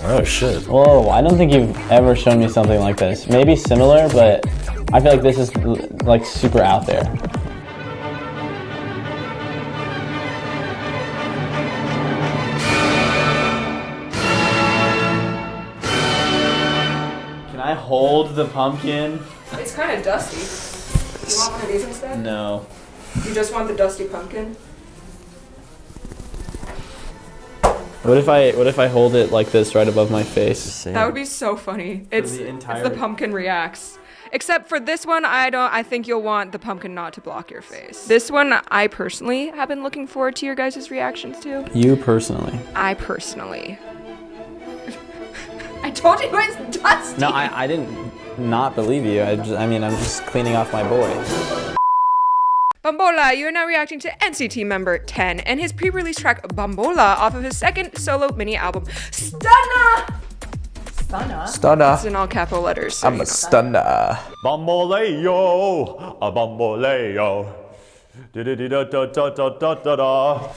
Oh shit. Whoa, I don't think you've ever shown me something like this. Maybe similar, but I feel like this is like super out there. Can I hold the pumpkin? It's kind of dusty. You want one of these instead? No. You just want the dusty pumpkin? What if I hold it like this right above my face? That would be so funny. It's the pumpkin reacts. Except for this one, I think you'll want the pumpkin not to block your face. This one, I personally have been looking forward to your guys' reactions to. You personally? I personally. I told you it's dusty! No, I didn't not believe you. I'm just cleaning off my boy. Bambola, you are now reacting to NCT member 10 and his pre-release track Bambola off of his second solo mini album, Stunner! Stunner? Stunner. It's in all capital letters. So I'm a stunner. Bamboleo, a bamboleo.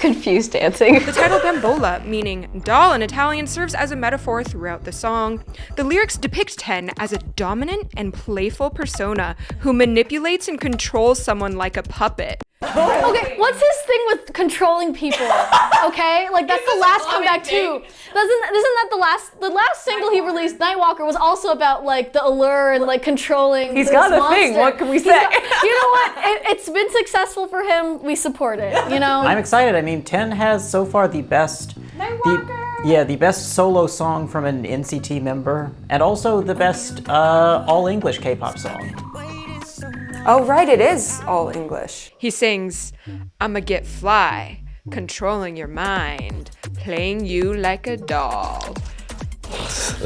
Confused dancing. The title Bambola, meaning doll in Italian, serves as a metaphor throughout the song. The lyrics depict 10 as a dominant and playful persona who manipulates and controls someone like a puppet. Okay, what's his thing with controlling people? Okay, like that's the last comeback too. Isn't that the last single he released, Nightwalker, was also about like the allure and like controlling. He's got a thing. What can we say? You know what? It's been successful for him. We support it. You know. I'm excited. I mean, 10 has so far the best. The best solo song from an NCT member, and also the best all English K-pop song. Oh, right, it is all English. He sings, "I'ma get fly, controlling your mind, playing you like a doll."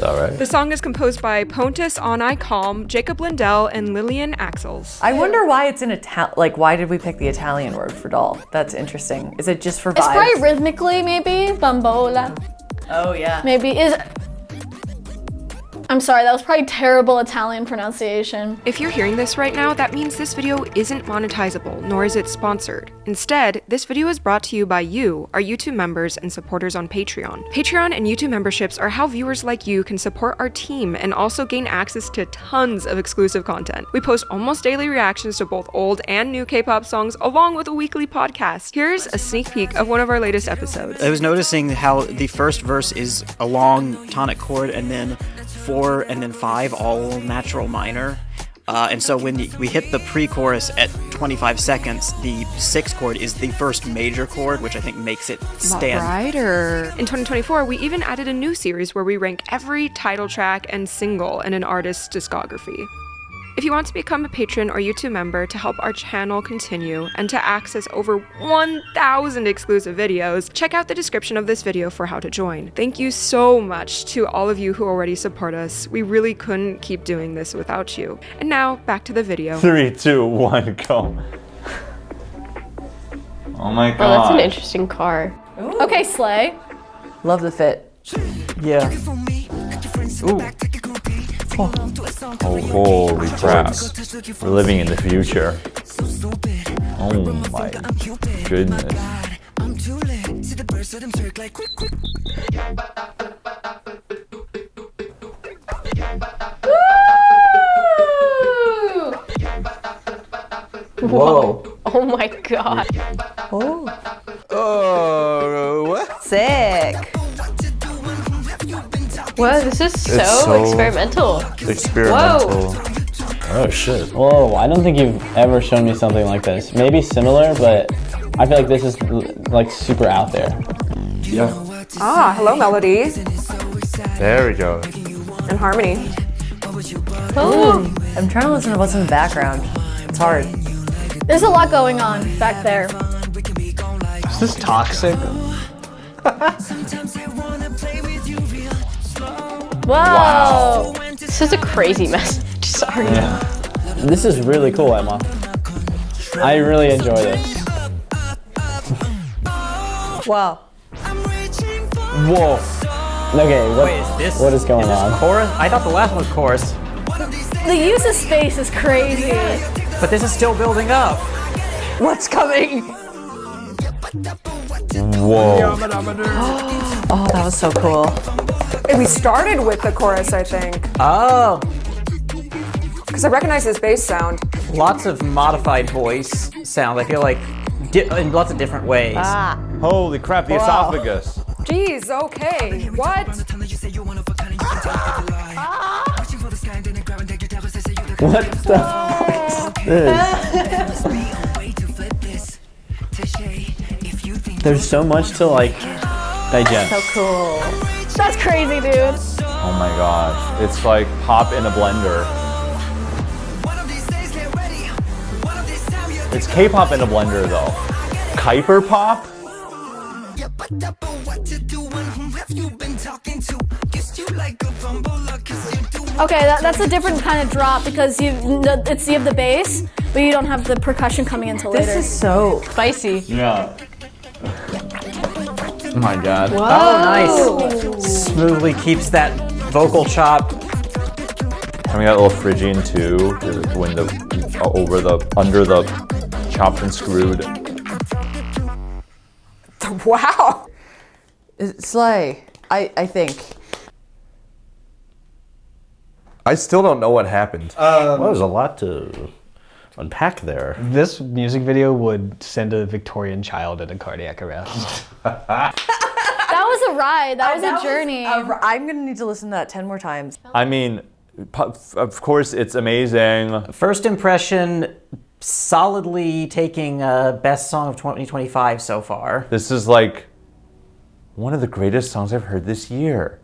Alright. The song is composed by Pontus On Calm, Jacob Lindell, and Lillian Axels. I wonder why it's in Italian. Like, why did we pick the Italian word for doll? That's interesting. Is it just for vibes? It's probably rhythmically, maybe. Bambola. Oh, yeah. Maybe. I'm sorry, that was probably terrible Italian pronunciation. If you're hearing this right now, that means this video isn't monetizable, nor is it sponsored. Instead, this video is brought to you by you, our YouTube members and supporters on Patreon. Patreon and YouTube memberships are how viewers like you can support our team and also gain access to tons of exclusive content. We post almost daily reactions to both old and new K-pop songs, along with a weekly podcast. Here's a sneak peek of one of our latest episodes. I was noticing how the first verse is a long tonic chord, and then 4 and then 5 all natural minor. And so when we hit the pre-chorus at 25 seconds, the 6th chord is the first major chord, which I think makes it stand. Brighter. In 2024, we even added a new series where we rank every title track and single in an artist's discography. If you want to become a patron or YouTube member to help our channel continue and to access over 1,000 exclusive videos, check out the description of this video for how to join. Thank you so much to all of you who already support us. We really couldn't keep doing this without you. And now, back to the video. 3, 2, 1, go. Oh my god. Oh, that's an interesting car. Ooh. Okay, Slay. Love the fit. Yeah. Ooh. Oh, holy crap. We're living in the future. Oh my goodness. Whoa. Oh my god. Oh, Sick. Wow, this is so experimental. experimental. Oh shit. Whoa, I don't think you've ever shown me something like this. Maybe similar, but I feel like this is like super out there. Yeah. Ah, hello, melody There we go. and harmony. I'm trying to listen to what's in the background. It's hard. There's a lot going on back there. Is this toxic? Whoa! Wow. This is a crazy message. Sorry. Yeah. This is really cool, Emma. I really enjoy this. Wow. Whoa. Okay, what is going this on? Chorus? I thought the last one was chorus, The use of space is crazy. but this is still building up. What's coming? Whoa. Oh, that was so cool. We started with the chorus, I think, Oh, because I recognize this bass sound. lots of modified voice sound. I feel like in lots of different ways. Holy crap, the esophagus. Jeez, okay, what? What the fuck is this? There's so much to like digest. So cool. That's crazy, dude. Oh my gosh. It's like pop in a blender. It's K-pop in a blender though. Khyper-Pop? Okay, that's a different kind of drop because you have the bass, but you don't have the percussion coming until later. This is so spicy. Yeah. Oh my god. Oh, nice. Smoothly keeps that vocal chop. And we got a little Phrygian too, when under the chopped and screwed. Wow. Slay, I think. I still don't know what happened. Well, there's a lot to unpack there. This music video would send a Victorian child into cardiac arrest. That was a ride. That was a journey. I'm gonna need to listen to that 10 more times. I mean, of course it's amazing. First impression, solidly taking best song of 2025 so far. This is like one of the greatest songs I've heard this year.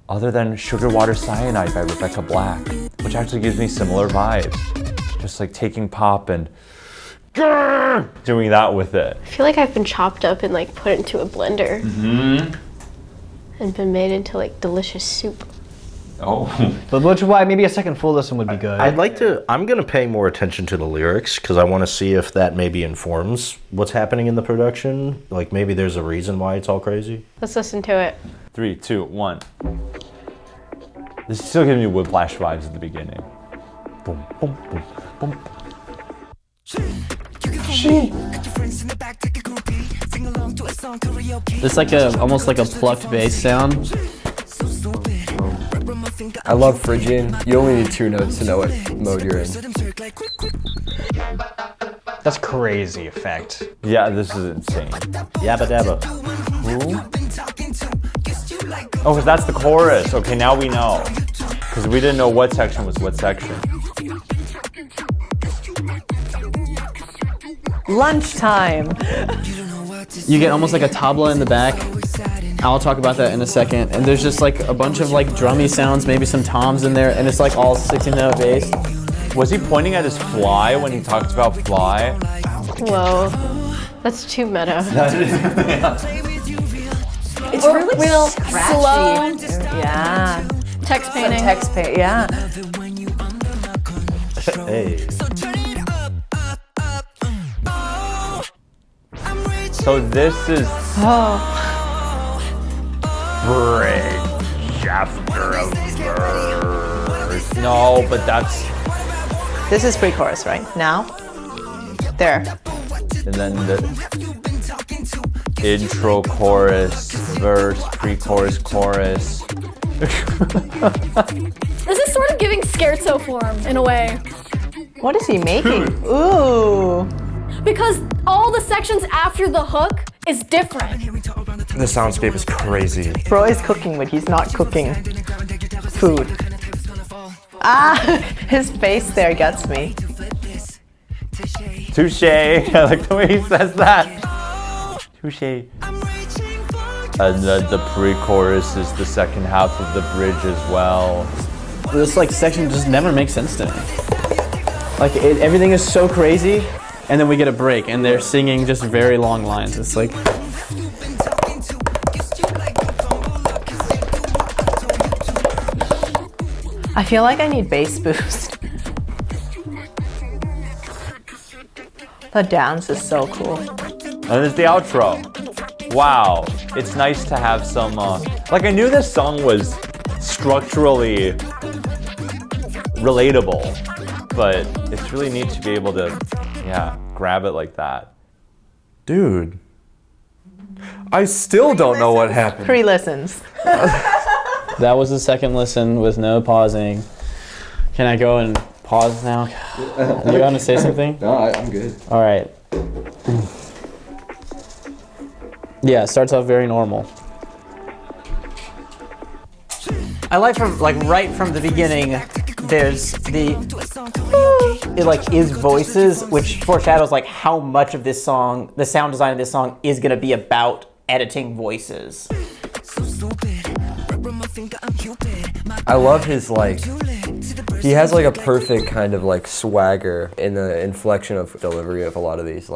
Other than Sugar Water Cyanide by Rebecca Black, which actually gives me similar vibes. Just like taking pop and doing that with it. I feel like I've been chopped up and like put into a blender and been made into like delicious soup. Oh. But which is why maybe a second full listen would be good. I'm gonna pay more attention to the lyrics because I want to see if that maybe informs what's happening in the production. Like maybe there's a reason why it's all crazy. Let's listen to it. 3, 2, 1. This is still giving me Whiplash vibes at the beginning. Boom, boom, boom, boom. It's like almost like a plucked bass sound. I love Phrygian. You only need 2 notes to know what mode you're in. That's crazy effect. Yeah, this is insane. Yabba dabba. Oh, because that's the chorus. Okay, now we know. Because we didn't know what section was what section. Lunchtime. You get almost like a tabla in the back. I'll talk about that in a second. And there's just like a bunch of like drummy sounds, maybe some toms in there, and it's like all 16-note bass. Was he pointing at his fly when he talked about fly? Whoa, that's too meta. It's really real scratchy. slow. Yeah. Text Some painting. text paint, yeah. Hey. So this is bridge after a verse. No, but that's... This is pre-chorus, right? Now? There. And then the intro, chorus, verse, pre-chorus, chorus. This is sort of giving scherzo form in a way. What is he making? Ooh. Because all the sections after the hook is different. The soundscape is crazy. Bro is cooking, but he's not cooking food. Ah, his face there gets me. Touche. I like the way he says that. Touche. And then the pre-chorus is the second half of the bridge as well. This like section just never makes sense to me. Like everything is so crazy, and then we get a break, and they're singing just very long lines. It's like. I feel like I need bass boost. The dance is so cool. And there's the outro. Wow. It's nice to have some, like I knew this song was structurally relatable, but it's really neat to be able to, yeah, grab it like that. Dude. I still don't know what happened. 3 listens. That was the second listen with no pausing. Can I go and pause now? You want to say something? No, I'm good. All right. Yeah, it starts off very normal. I like from right from the beginning, there's the it like is voices, which foreshadows like how much of this song, the sound design of this song is gonna be about editing voices. I love his like, he has like a perfect kind of like swagger in the inflection of delivery of a lot of these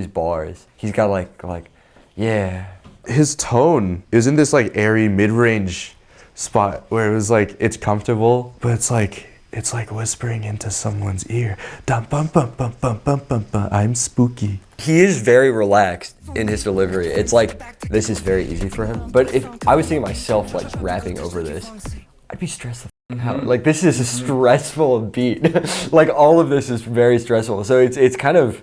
bars. He's got like, yeah. His tone is in this like airy mid-range spot where it was like, it's comfortable, but it's like whispering into someone's ear. Dum bum bum bum bum bum bum bum. I'm spooky. He is very relaxed in his delivery. It's like, this is very easy for him. But if I was thinking myself like rapping over this, I'd be stressed the f*** out. Like this is a stressful beat. Like all of this is very stressful. So it's kind of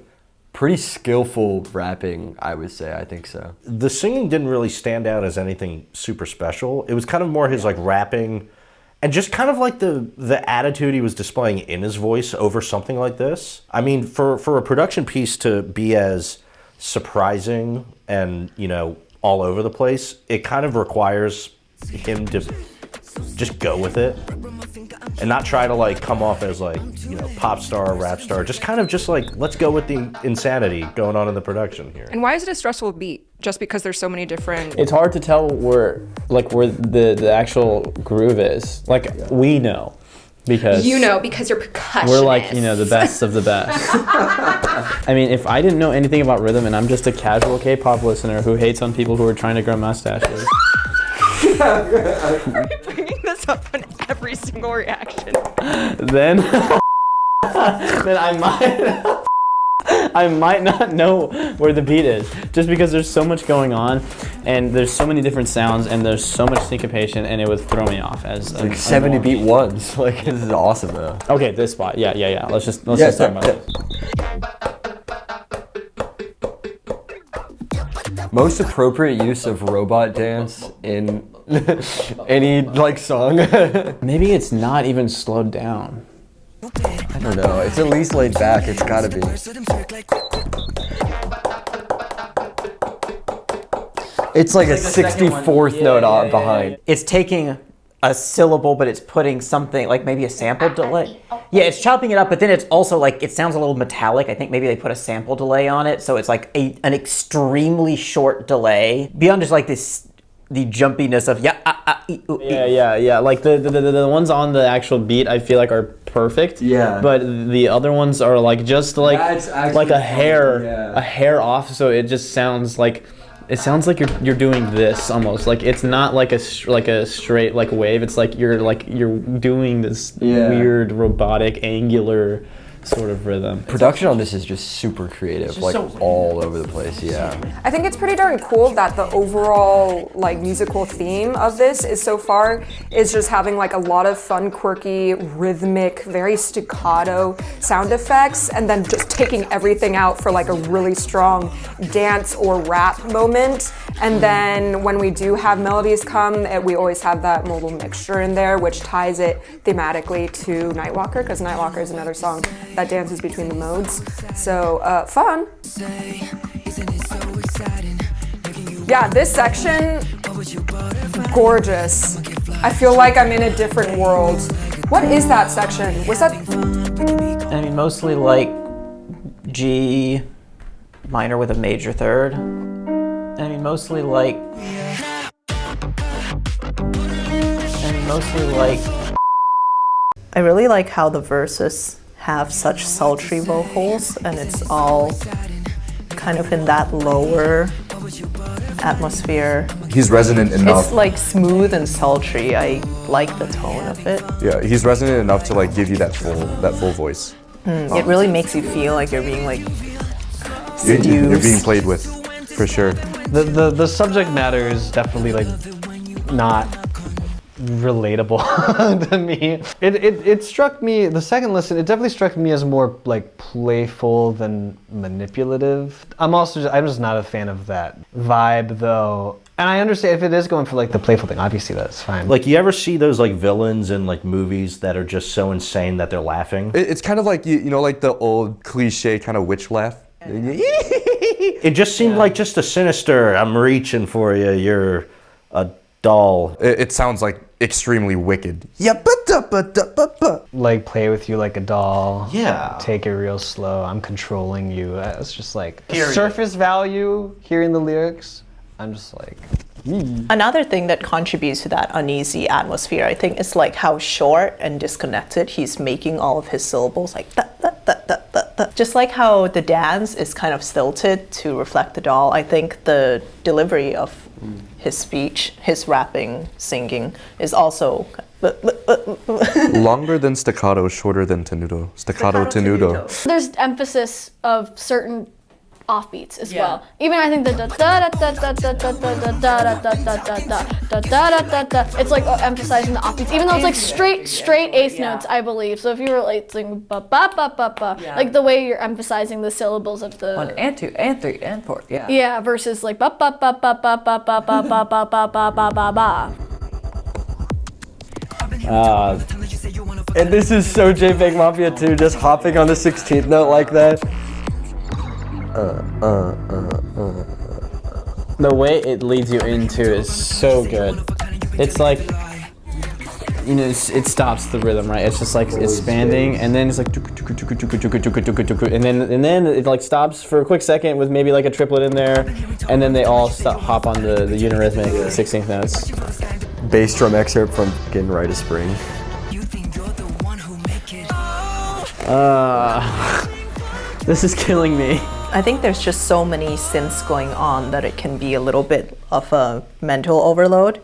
pretty skillful rapping, I would say. I think so. The singing didn't really stand out as anything super special. It was kind of more his like rapping and just kind of like the attitude he was displaying in his voice over something like this. I mean, for a production piece to be as surprising and, you know, all over the place, it kind of requires him to just go with it and not try to like come off as like, you know, pop star, rap star, just kind of just like, let's go with the insanity going on in the production here. And why is it a stressful beat? Just because there's so many different... It's hard to tell where the actual groove is. Like, we know. Because you know, because you're percussionist. We're like, you know, the best of the best. I mean, if I didn't know anything about rhythm and I'm just a casual K-pop listener who hates on people who are trying to grow mustaches. Bringing this up on every single reaction. Then I might not know where the beat is, just because there's so much going on and there's so many different sounds and there's so much syncopation, and it would throw me off as like 70 beat ones. Like, this is awesome though. Okay, this spot. Yeah. Let's just talk about it. Most appropriate use of robot dance in any like song. Maybe it's not even slowed down. I don't know. It's at least laid back. It's gotta be. It's like a 64th note on behind. It's taking a syllable, but it's putting something like maybe a sample delay. Yeah, it's chopping it up, but then it's also like, it sounds a little metallic. I think maybe they put a sample delay on it, so it's like an extremely short delay beyond just like this, the jumpiness of yeah. Like the ones on the actual beat, I feel like are perfect. Yeah. But the other ones are like just like a hair off, so it just sounds like. It sounds like you're doing this almost. Like it's not like a straight like wave. It's like you're doing this weird robotic angular sort of rhythm. Production on this is just super creative, like so all over the place. Yeah. I think it's pretty darn cool that the overall like musical theme of this is so far is just having like a lot of fun, quirky, rhythmic, very staccato sound effects, and then just taking everything out for like a really strong dance or rap moment. And then when we do have melodies come, we always have that modal mixture in there, which ties it thematically to Nightwalker, because Nightwalker is another song that dances between the modes. So fun. Yeah, this section, gorgeous. I feel like I'm in a different world. What is that section? Was that? I mean, mostly like G minor with a major third. I mean, mostly like. I really like how the verses have such sultry vocals, and it's all kind of in that lower atmosphere. He's resonant enough. It's like smooth and sultry. I like the tone of it. Yeah, he's resonant enough to like give you that full voice. It really makes you feel like you're being like seduced. You're being played with, for sure. The subject matter is definitely like not relatable to me. It struck me, the second listen, it definitely struck me as more like playful than manipulative. I'm just not a fan of that vibe though. And I understand if it is going for like the playful thing, obviously that's fine. Like, you ever see those like villains in like movies that are just so insane that they're laughing? It's kind of like, you know, like the old cliche kind of witch laugh. It just seemed like just a sinister, I'm reaching for you, you're a doll. It sounds like extremely wicked. Like play with you like a doll. Yeah. Take it real slow. I'm controlling you. It's just like Period. surface value hearing the lyrics. I'm just like. Another thing that contributes to that uneasy atmosphere, I think, is like how short and disconnected he's making all of his syllables, like da, da, da, da, da, da. Just like how the dance is kind of stilted to reflect the doll, I think the delivery of his speech, his rapping, singing is also Longer than staccato, shorter than tenuto. Staccato, tenuto. There's emphasis of certain offbeats as well. Even I think the da da da da da da da da da da da da da da da da. It's like emphasizing the offbeats, even though it's like straight eighth notes, I believe. So if you were like singing ba ba ba ba ba, like the way you're emphasizing the syllables of the on and two and three and four, yeah, versus like ba ba ba ba ba ba ba ba ba ba ba ba ba ba ba. And this is so JPEG Mafia 2, just hopping on the 16th note like that. The way it leads you into is so good. It's like, you know, it stops the rhythm, right? It's just like expanding, and then it's like, and then it like stops for a quick second with maybe like a triplet in there, and then they all hop on the unirhythmic 16th notes. Bass drum excerpt from fucking Rite of Spring. This is killing me. I think there's just so many synths going on that it can be a little bit of a mental overload,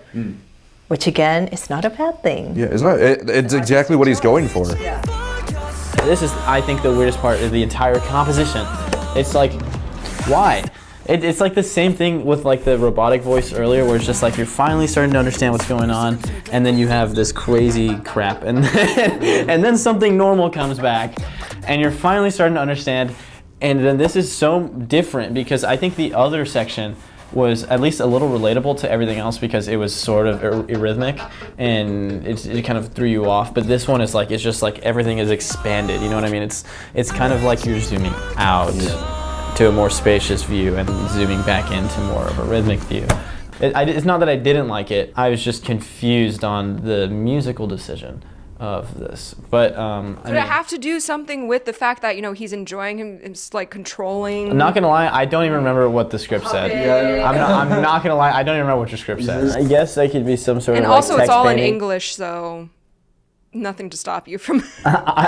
which again is not a bad thing. Yeah, it's not. It's exactly what he's going for. This is, I think, the weirdest part of the entire composition. It's like, why? It's like the same thing with like the robotic voice earlier, where it's just like you're finally starting to understand what's going on, and then you have this crazy crap, and then something normal comes back, and you're finally starting to understand. And then this is so different because I think the other section was at least a little relatable to everything else because it was sort of arrhythmic and it kind of threw you off. But this one is like, it's just like everything is expanded, you know what I mean? It's kind of like you're zooming out to a more spacious view and zooming back into more of a rhythmic view. It's not that I didn't like it, I was just confused on the musical decision of this, but Did it have to do something with the fact that, you know, he's enjoying him, it's like controlling? I'm not gonna lie, I don't even remember what the script said. I'm not gonna lie, I don't even remember what your script says. I guess that could be some sort and of also like it's all in painting. English, so nothing to stop you from.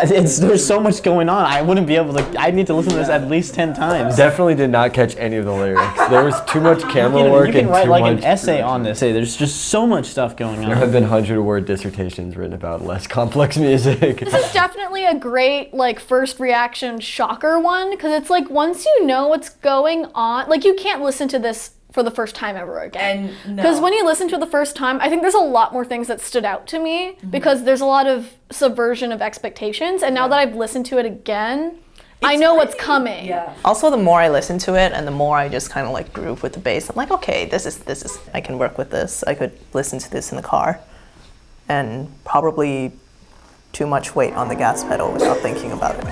There's so much going on. I wouldn't be able to. I need to listen to this at least 10 times. Definitely did not catch any of the lyrics. There was too much camera work and you can write too like much an essay on this. Hey, there's just so much stuff going on. There have been 100-word dissertations written about less complex music. This is definitely a great like first reaction shocker one because it's like once you know what's going on, like you can't listen to this for the first time ever again. Because when you listen to it the first time, I think there's a lot more things that stood out to me because there's a lot of subversion of expectations. And now that I've listened to it again, I know what's coming. Also, the more I listen to it and the more I just kind of like groove with the bass, I'm like, okay, this is, I can work with this. I could listen to this in the car and probably too much weight on the gas pedal without thinking about it.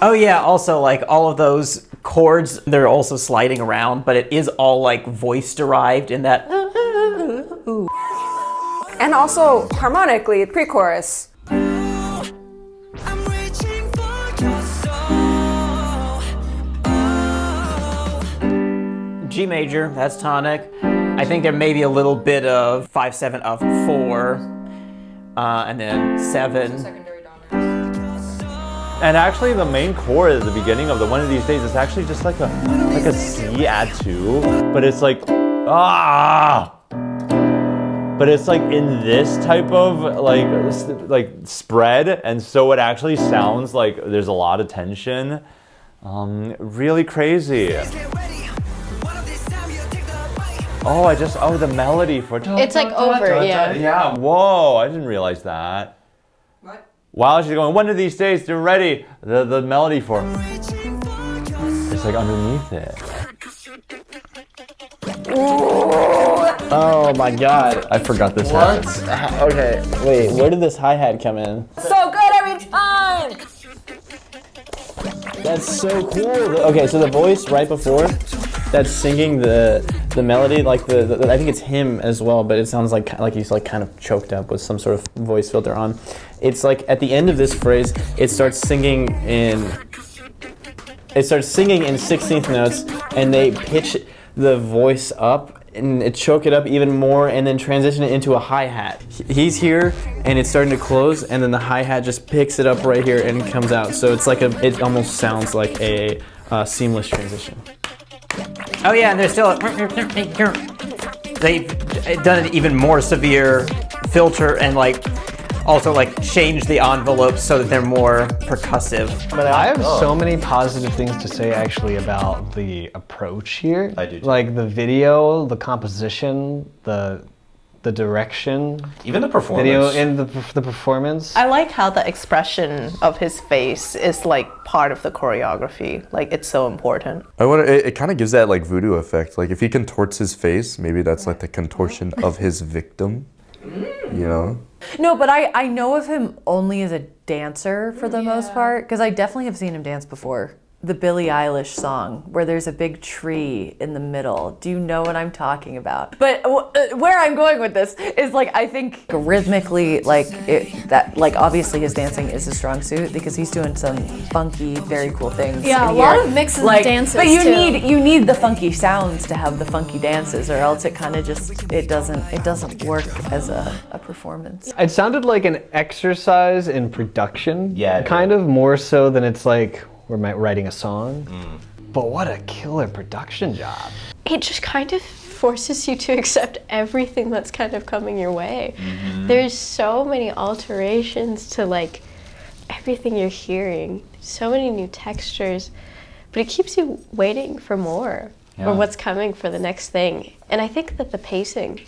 Oh yeah, also like all of those chords, they're also sliding around, but it is all like voice derived in that. And also harmonically, pre-chorus. G major, that's tonic. I think there may be a little bit of 5/7 of 4, and then 7. And actually, the main chord at the beginning of the One of These Days is actually just like a C add 2, but it's like but it's like in this type of like spread, and so it actually sounds like there's a lot of tension. Really crazy. Oh, the melody for it's like over, yeah. Yeah, whoa, I didn't realize that. While she's going, one of these days, they're ready. The melody for it's It's like underneath it. Oh my god. I forgot this What? happened. Okay, wait, where did this hi-hat come in? So good every time! That's so cool. Okay, so the voice right before that's singing the melody, like the I think it's him as well, but it sounds like he's like kind of choked up with some sort of voice filter on. It's like at the end of this phrase, it starts singing in 16th notes, and they pitch the voice up and it choke it up even more, and then transition it into a hi-hat. He's here, and it's starting to close, and then the hi-hat just picks it up right here and comes out. So it's like it almost sounds like a seamless transition. Oh yeah, and there's still they've done an even more severe filter and like also like changed the envelopes so that they're more percussive. I have so many positive things to say actually about the approach here. I do too. Like the video, the composition, the direction, even the performance. Video and the performance. I like how the expression of his face is like part of the choreography. Like it's so important. It kind of gives that like voodoo effect. Like if he contorts his face, maybe that's like the contortion of his victim. You know? No, but I know of him only as a dancer for the most part, because I definitely have seen him dance before. The Billie Eilish song where there's a big tree in the middle. Do you know what I'm talking about? But where I'm going with this is like I think rhythmically, like obviously his dancing is a strong suit because he's doing some funky, very cool things. Yeah, in a lot here. of mixes like, dances But you too. need the funky sounds to have the funky dances, or else it kind of just it doesn't work as a performance. It sounded like an exercise in production. Yeah, kind of more so than it's like we're writing a song. But what a killer production job. It just kind of forces you to accept everything that's kind of coming your way. There's so many alterations to like everything you're hearing, so many new textures, but it keeps you waiting for more or what's coming for the next thing. And I think that the pacing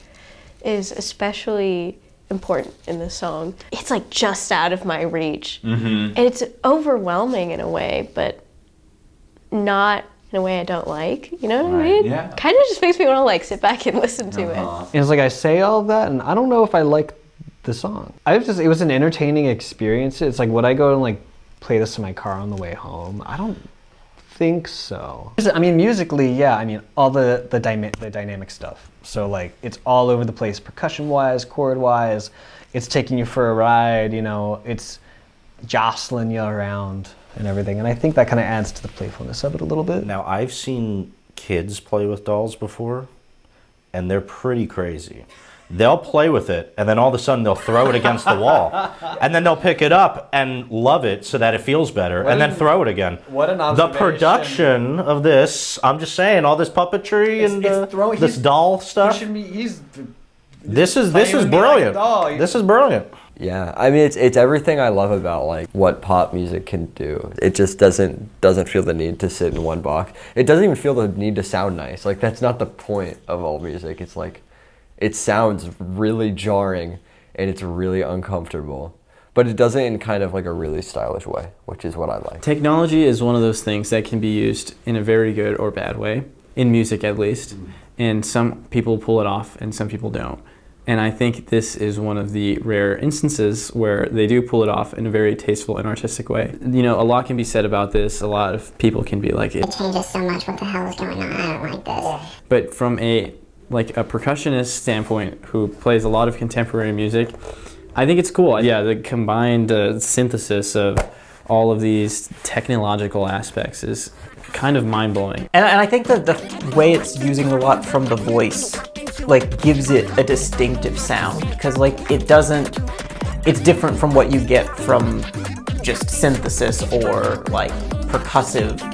is especially important in this song. It's like just out of my reach. And it's overwhelming in a way, but not in a way I don't like. You know what I mean? Yeah. Kind of just makes me want to like sit back and listen to it. And it's like I say all of that and I don't know if I like the song. It was an entertaining experience. It's like, would I go and like play this in my car on the way home? I don't think so. I mean, musically, yeah, I mean, all the dynamic stuff. So like, it's all over the place, percussion-wise, chord-wise. It's taking you for a ride, you know, it's jostling you around and everything. And I think that kind of adds to the playfulness of it a little bit. Now, I've seen kids play with dolls before, and they're pretty crazy. They'll play with it, and then all of a sudden they'll throw it against the wall. And then they'll pick it up and love it so that it feels better, and then throw it again. What an The observation. production of this, I'm just saying, all this puppetry and this doll stuff. This is brilliant. This is brilliant. Yeah, I mean it's everything I love about like what pop music can do. It just doesn't feel the need to sit in one box. It doesn't even feel the need to sound nice. Like that's not the point of all music. It's like it sounds really jarring and it's really uncomfortable. But it does it in kind of like a really stylish way, which is what I like. Technology is one of those things that can be used in a very good or bad way, in music at least. And some people pull it off and some people don't. And I think this is one of the rare instances where they do pull it off in a very tasteful and artistic way. You know, a lot can be said about this. A lot of people can be like, it changes so much, what the hell is going on? I don't like this. But from a percussionist standpoint who plays a lot of contemporary music, I think it's cool. Yeah, the combined synthesis of all of these technological aspects is kind of mind-blowing. And I think that the way it's using a lot from the voice like gives it a distinctive sound because like it's different from what you get from just synthesis or like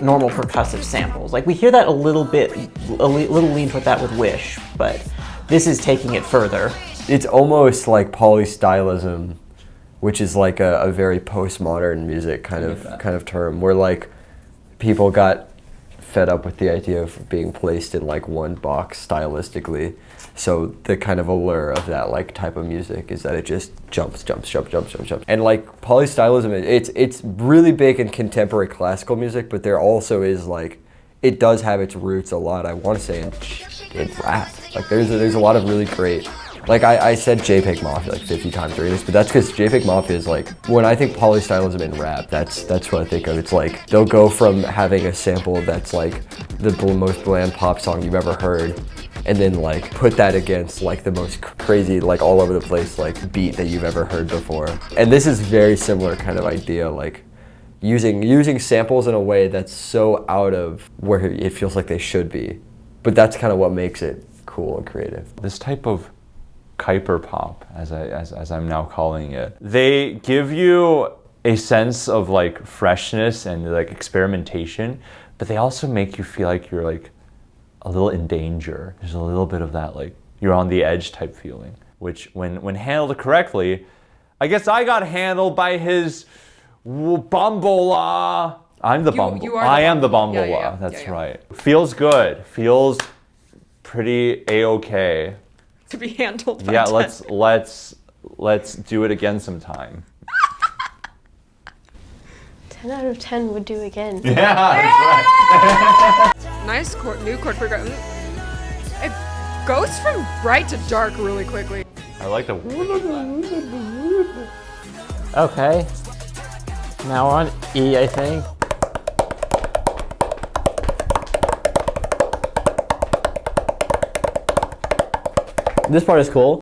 normal percussive samples. Like we hear that a little lean with that with Wish, but this is taking it further. It's almost like polystylism, which is like a very postmodern music kind of term, where like people got fed up with the idea of being placed in like one box stylistically. So the kind of allure of that like type of music is that it just jumps. And like polystylism, it's really big in contemporary classical music, but there also is like it does have its roots a lot, I want to say, in rap. Like there's a lot of really great, like I said JPEG Mafia like 50 times during this, but that's because JPEG Mafia is like, when I think polystylism in rap, that's what I think of. It's like, they'll go from having a sample that's like the most bland pop song you've ever heard, and then like put that against like the most crazy, like all over the place like beat that you've ever heard before. And this is very similar kind of idea, like using samples in a way that's so out of where it feels like they should be. But that's kind of what makes it cool and creative. This type of Khyper-Pop, as I'm now calling it, they give you a sense of like freshness and like experimentation, but they also make you feel like you're like a little in danger. There's a little bit of that like you're on the edge type feeling, which when handled correctly, I guess I got handled by his BAMBOLA. I'm the BAMBOLA. I am the BAMBOLA. That's right. Feels good. Feels pretty a-okay. To be handled by yeah, 10. let's do it again sometime. 10 out of 10 would do again. Yeah, that's right. Nice new chord progression. It goes from bright to dark really quickly. I like the. Okay. Now we're on E, I think. This part is cool.